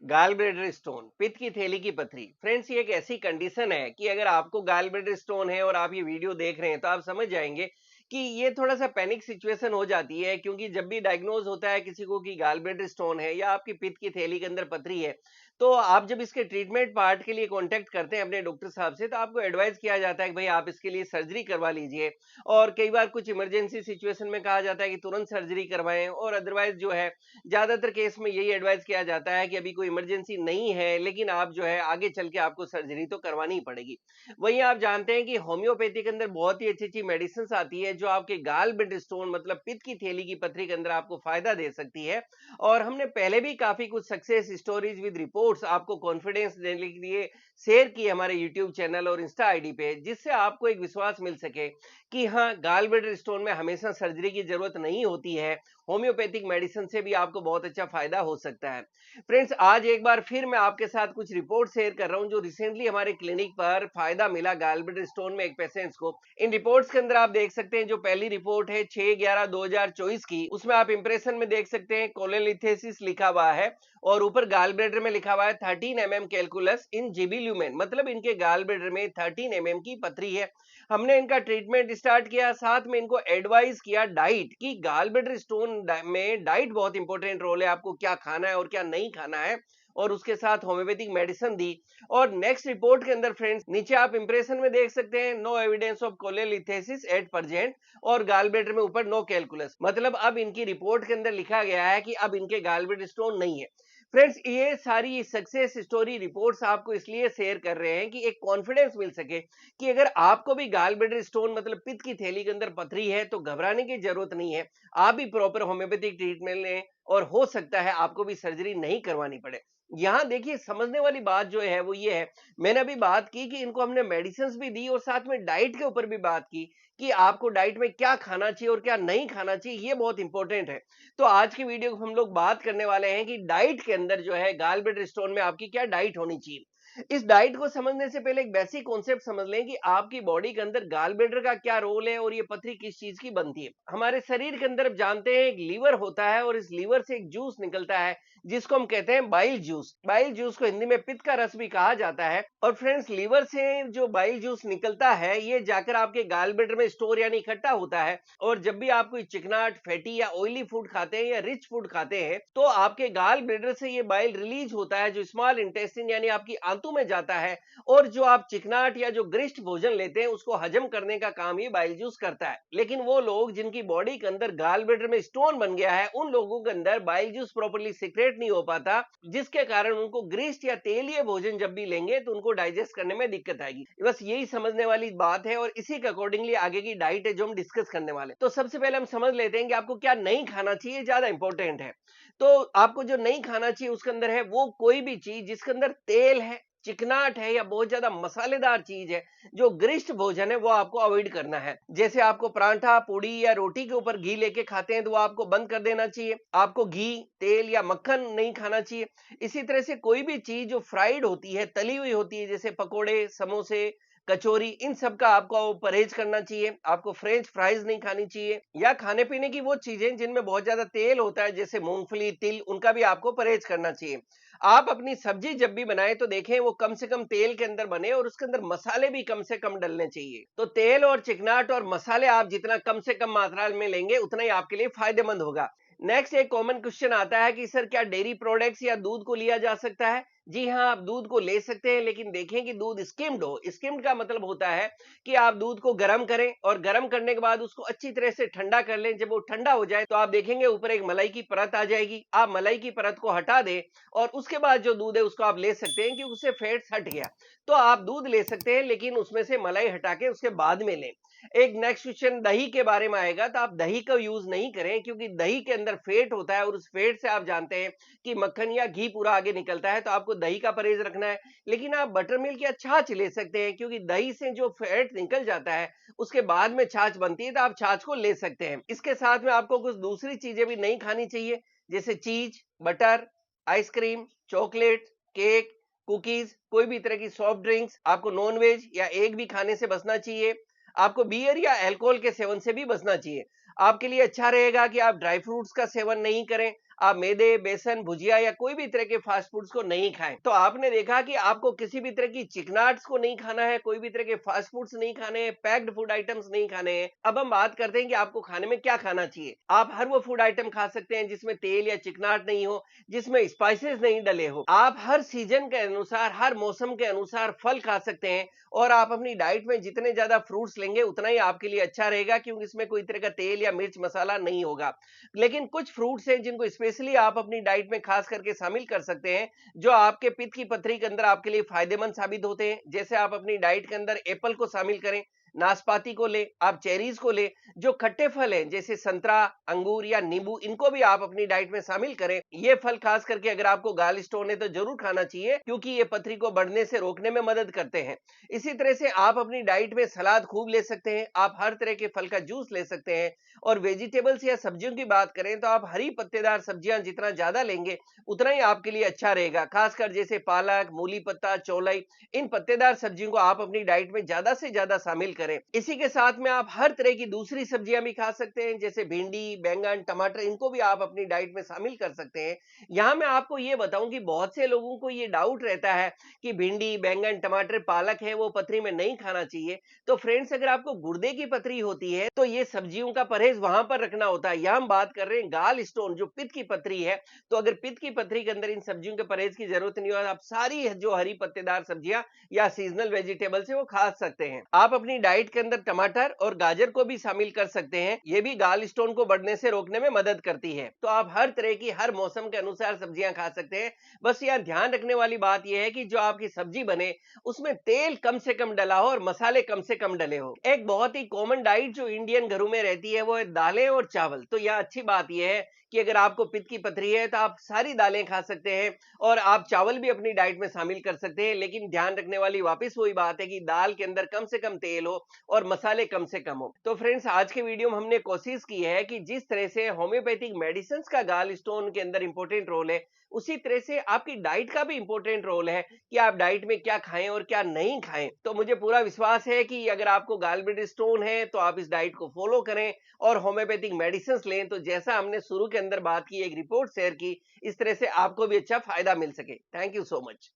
Gall bladder stone, पित्त की थैली की पथरी। फ्रेंड्स, ये एक ऐसी कंडीशन है कि अगर आपको गाल ब्लैडर स्टोन है और आप ये वीडियो देख रहे हैं तो आप समझ जाएंगे कि ये थोड़ा सा पैनिक सिचुएशन हो जाती है, क्योंकि जब भी डायग्नोज होता है किसी को कि गाल ब्लैडर स्टोन है या आपकी पित्त की थैली के अंदर पथरी है, तो आप जब इसके ट्रीटमेंट पार्ट के लिए कांटेक्ट करते हैं अपने डॉक्टर साहब से, तो आपको एडवाइस किया जाता है कि भाई आप इसके लिए सर्जरी करवा लीजिए। और कई बार कुछ इमरजेंसी सिचुएशन में कहा जाता है कि तुरंत सर्जरी करवाएं, और अदरवाइज जो है ज्यादातर केस में यही एडवाइस किया जाता है कि अभी कोई इमरजेंसी नहीं है, लेकिन आप जो है आगे चल के आपको सर्जरी तो करवानी ही पड़ेगी। वहीं आप जानते हैं कि होम्योपैथी के अंदर बहुत ही अच्छी अच्छी मेडिसिन आती है जो आपके गाल ब्लैडर स्टोन मतलब पित्त की थैली की पथरी के अंदर आपको फायदा दे सकती है। और हमने पहले भी काफी कुछ सक्सेस स्टोरीज विद रिपोर्ट्स आपको कॉन्फिडेंस देने के लिए शेयर किए हमारे यूट्यूब चैनल और इंस्टा आईडी पे, जिससे आपको एक विश्वास मिल सके कि हाँ, गाल ब्लैडर स्टोन में हमेशा सर्जरी की जरूरत नहीं होती है, होम्योपैथिक मेडिसिन से भी आपको बहुत अच्छा फायदा हो सकता है। फ्रेंड्स, आज एक बार फिर मैं आपके साथ कुछ रिपोर्ट शेयर कर रहा हूं जो रिसेंटली हमारे क्लिनिक पर फायदा मिला गाल ब्लैडर स्टोन में एक पेशेंट्स को। इन रिपोर्ट्स के अंदर आप देख सकते हैं, जो पहली रिपोर्ट है 6/11/2024 की, उसमें आप इंप्रेशन में देख सकते हैं कोलोलिथेसिस लिखा हुआ है और ऊपर गाल ब्लैडर में लिखा हुआ है 13 mm कैलकुलस इन जीबी ल्यूमेन, मतलब इनके गाल ब्लैडर में 13 mm की पथरी है। हमने इनका ट्रीटमेंट स्टार्ट किया, साथ में इनको एडवाइस किया डाइट की, गाल ब्लैडर स्टोन में डाइट बहुत इंपॉर्टेंट रोल है, आपको क्या खाना है और क्या नहीं खाना है, और उसके साथ होम्योपैथिक मेडिसिन दी। और नेक्स्ट रिपोर्ट के अंदर फ्रेंड्स, नीचे आप इंप्रेशन में देख सकते हैं no evidence of cholelithiasis at present, और गाल ब्लैडर में ऊपर नो कैलकुलस, मतलब अब इनकी रिपोर्ट के अंदर लिखा गया है कि अब इनके गाल ब्लैडर स्टोन नहीं है। फ्रेंड्स, ये सारी सक्सेस स्टोरी रिपोर्ट्स आपको इसलिए शेयर कर रहे हैं कि एक कॉन्फिडेंस मिल सके कि अगर आपको भी गाल ब्लैडर स्टोन मतलब पित्त की थैली के अंदर पथरी है तो घबराने की जरूरत नहीं है। आप भी प्रॉपर होम्योपैथिक ट्रीटमेंट लें और हो सकता है आपको भी सर्जरी नहीं करवानी पड़े। यहाँ देखिए, समझने वाली बात जो है वो ये है, मैंने अभी बात की कि इनको हमने मेडिसिन भी दी और साथ में डाइट के ऊपर भी बात की कि आपको डाइट में क्या खाना चाहिए और क्या नहीं खाना चाहिए, ये बहुत इंपॉर्टेंट है। तो आज की वीडियो में हम लोग बात करने वाले हैं कि डाइट के अंदर जो है गाल ब्लैडर स्टोन में आपकी क्या डाइट होनी चाहिए। इस डाइट को समझने से पहले एक बेसिक कॉन्सेप्ट समझ लें कि आपकी बॉडी के अंदर गाल ब्लैडर का क्या रोल है और ये पथरी किस चीज की बनती है। हमारे शरीर के अंदर आप जानते हैं एक लीवर होता है और इस लीवर से एक जूस निकलता है जिसको हम कहते हैं बाइल जूस। बाइल जूस को हिंदी में पित्त का रस भी कहा जाता है। और फ्रेंड्स, लीवर से जो बाइल जूस निकलता है ये जाकर आपके गाल ब्लैडर में स्टोर यानी इकट्ठा होता है। और जब भी आप कोई चिकनाट, फैटी या ऑयली फूड खाते हैं या रिच फूड खाते हैं तो आपके गाल ब्लैडर से ये बाइल रिलीज होता है जो स्मॉल इंटेस्टिन यानी आपकी आंतों में जाता है। और जो आप चिकनाट या जो गरिष्ठ भोजन लेते हैं उसको हजम करने का काम ये बाइल जूस करता है। लेकिन वो लोग जिनकी बॉडी के अंदर गाल ब्लैडर में स्टोन बन गया है, उन लोगों के अंदर बाइल जूस प्रॉपर्ली सीक्रेट नहीं हो पाता, जिसके कारण उनको ग्रीस्ट या तेलीय भोजन जब भी लेंगे तो उनको डाइजेस्ट करने में दिक्कत आएगी। बस यही समझने वाली बात है और इसी के अकॉर्डिंगली आगे की डाइट है जो हम डिस्कस करने वाले। तो सबसे पहले हम समझ लेते हैं कि आपको क्या नहीं खाना चाहिए, ज्यादा इंपॉर्टेंट है। तो आपको जो नहीं खाना चाहिए उसके अंदर है वो कोई भी चीज जिसके अंदर तेल है, चिकनाट है या बहुत ज्यादा मसालेदार चीज है, जो गरिष्ठ भोजन है वो आपको अवॉइड करना है। जैसे आपको परांठा, पूड़ी या रोटी के ऊपर घी लेके खाते हैं तो वो आपको बंद कर देना चाहिए। आपको घी, तेल या मक्खन नहीं खाना चाहिए। इसी तरह से कोई भी चीज जो फ्राइड होती है, तली हुई होती है, जैसे पकोड़े, समोसे, कचौरी, इन सब का आपको परहेज करना चाहिए। आपको फ्रेंच फ्राइज नहीं खानी चाहिए, या खाने पीने की वो चीजें जिनमें बहुत ज्यादा तेल होता है जैसे मूंगफली, तिल, उनका भी आपको परहेज करना चाहिए। आप अपनी सब्जी जब भी बनाए तो देखें वो कम से कम तेल के अंदर बने और उसके अंदर मसाले भी कम से कम डलने चाहिए। तो तेल और चिकनाट और मसाले आप जितना कम से कम मात्रा में लेंगे उतना ही आपके लिए फायदेमंद होगा। नेक्स्ट, एक कॉमन क्वेश्चन आता है कि सर क्या डेयरी प्रोडक्ट्स या दूध को लिया जा सकता है। जी हाँ, आप दूध को ले सकते हैं, लेकिन देखें कि दूध स्किम्ड हो। स्किम्ड का मतलब होता है कि आप दूध को गर्म करें और गर्म करने के बाद उसको अच्छी तरह से ठंडा कर लें। जब वो ठंडा हो जाए तो आप देखेंगे ऊपर एक मलाई की परत आ जाएगी। आप मलाई की परत को हटा दें और उसके बाद जो दूध है उसको आप ले सकते हैं, क्योंकि उससे फैट्स हट गया। तो आप दूध ले सकते हैं, लेकिन उसमें से मलाई हटा के उसके बाद में लें। एक नेक्स्ट क्वेश्चन दही के बारे में आएगा, तो आप दही का यूज नहीं करें, क्योंकि दही के अंदर फैट होता है और उस फैट से आप जानते हैं कि मक्खन या घी पूरा आगे निकलता है, तो आपको दही का परहेज रखना है। लेकिन आप बटर मिल्क या छाछ ले सकते हैं, क्योंकि दही से जो फैट निकल जाता है उसके बाद में छाछ बनती है, तो आप छाछ को ले सकते हैं। इसके साथ में आपको कुछ दूसरी चीजें भी नहीं खानी चाहिए, जैसे चीज, butter, ice cream, chocolate, cake, cookies, कोई भी तरह की सॉफ्ट ड्रिंक्स। आपको नॉन वेज या एग भी खाने से बचना चाहिए। आपको बियर या अल्कोहल के सेवन से भी बचना चाहिए। आपके लिए अच्छा रहेगा कि आप ड्राई फ्रूट्स का सेवन नहीं करें। आप मैदे, बेसन, भुजिया या कोई भी तरह के फास्ट फूड्स को नहीं खाएं। तो आपने देखा कि आपको किसी भी तरह की चिकनाट्स को नहीं खाना है, कोई भी तरह के फास्ट फूड्स नहीं खाने हैं, पैक्ड फूड आइटम्स नहीं खाने हैं। अब हम बात करते हैं कि आपको खाने में क्या खाना चाहिए। आप हर वो फूड आइटम खा सकते हैं जिसमें तेल या चिकनाट नहीं हो, जिसमें स्पाइसेस नहीं डले हो। आप हर सीजन के अनुसार, हर मौसम के अनुसार फल खा सकते हैं और आप अपनी डाइट में जितने ज्यादा फ्रूट्स लेंगे उतना ही आपके लिए अच्छा रहेगा, क्योंकि इसमें कोई तरह का तेल या मिर्च मसाला नहीं होगा। लेकिन कुछ फ्रूट्स हैं जिनको स्पेशली आप अपनी डाइट में खास करके शामिल कर सकते हैं, जो आपके पित्त की पथरी के अंदर आपके लिए फायदेमंद साबित होते हैं। जैसे आप अपनी डाइट के अंदर एप्पल को शामिल करें, नाशपाती को ले, आप चेरीज को ले। जो खट्टे फल हैं जैसे संतरा, अंगूर या नींबू, इनको भी आप अपनी डाइट में शामिल करें। ये फल खास करके अगर आपको गाल स्टोन है तो जरूर खाना चाहिए, क्योंकि ये पथरी को बढ़ने से रोकने में मदद करते हैं। इसी तरह से आप अपनी डाइट में सलाद खूब ले सकते हैं, आप हर तरह के फल का जूस ले सकते हैं। और वेजिटेबल्स या सब्जियों की बात करें तो आप हरी पत्तेदार सब्जियां जितना ज्यादा लेंगे उतना ही आपके लिए अच्छा रहेगा। खासकर जैसे पालक, मूली पत्ता, चौलाई, इन पत्तेदार सब्जियों को आप अपनी डाइट में ज्यादा से ज्यादा शामिल करें। इसी के साथ में आप हर तरह की दूसरी सब्जियां भी खा सकते हैं, जैसे भिंडी, बैंगन, टमाटर, इनको भी आप अपनी डाइट में शामिल कर सकते हैं। यहाँ मैं आपको ये बताऊं कि बहुत से लोगों को ये डाउट रहता है कि भिंडी, बैंगन, टमाटर, पालक है वो पथरी में नहीं खाना चाहिए। तो फ्रेंड्स, अगर आपको गुर्दे की पथरी होती है तो ये सब्जियों का परहेज वहां पर रखना होता है। यहाँ हम बात कर रहे हैं गाल स्टोन, जो पित्त की पथरी है। तो अगर पित्त की पथरी के अंदर इन सब्जियों के परहेज की जरूरत नहीं है, आप सारी जो हरी पत्तेदार सब्जियां या सीजनल वेजिटेबल्स है वो खा सकते हैं। आप अपनी डाइट के अंदर टमाटर और गाजर को भी शामिल कर सकते हैं, ये भी गाल स्टोन को बढ़ने से रोकने में मदद करती है। तो आप हर तरह की, हर मौसम के अनुसार सब्जियां खा सकते हैं। बस यहाँ ध्यान रखने वाली बात यह है कि जो आपकी सब्जी बने उसमें तेल कम से कम डला हो और मसाले कम से कम डले हो। एक बहुत ही कॉमन डाइट जो इंडियन घरों में रहती है वो है दालें और चावल। तो यहाँ अच्छी बात यह है कि अगर आपको पित्त की पथरी है तो आप सारी दालें खा सकते हैं और आप चावल भी अपनी डाइट में शामिल कर सकते हैं। लेकिन ध्यान रखने वाली वापस वही बात है कि दाल के अंदर कम से कम तेल हो और मसाले कम से कम हो। तो फ्रेंड्स, आज के वीडियो में हमने कोशिश की है कि जिस तरह से होम्योपैथिक मेडिसिन का गाल स्टोन के अंदर इंपॉर्टेंट रोल है, उसी तरह से आपकी डाइट का भी इंपॉर्टेंट रोल है कि आप डाइट में क्या खाएं और क्या नहीं खाएं। तो मुझे पूरा विश्वास है कि अगर आपको गॉलब्लैडर स्टोन है तो आप इस डाइट को फॉलो करें और होम्योपैथिक मेडिसिन लें। तो जैसा हमने शुरू के अंदर बात की, एक रिपोर्ट शेयर की, इस तरह से आपको भी अच्छा फायदा मिल सके। Thank you so much.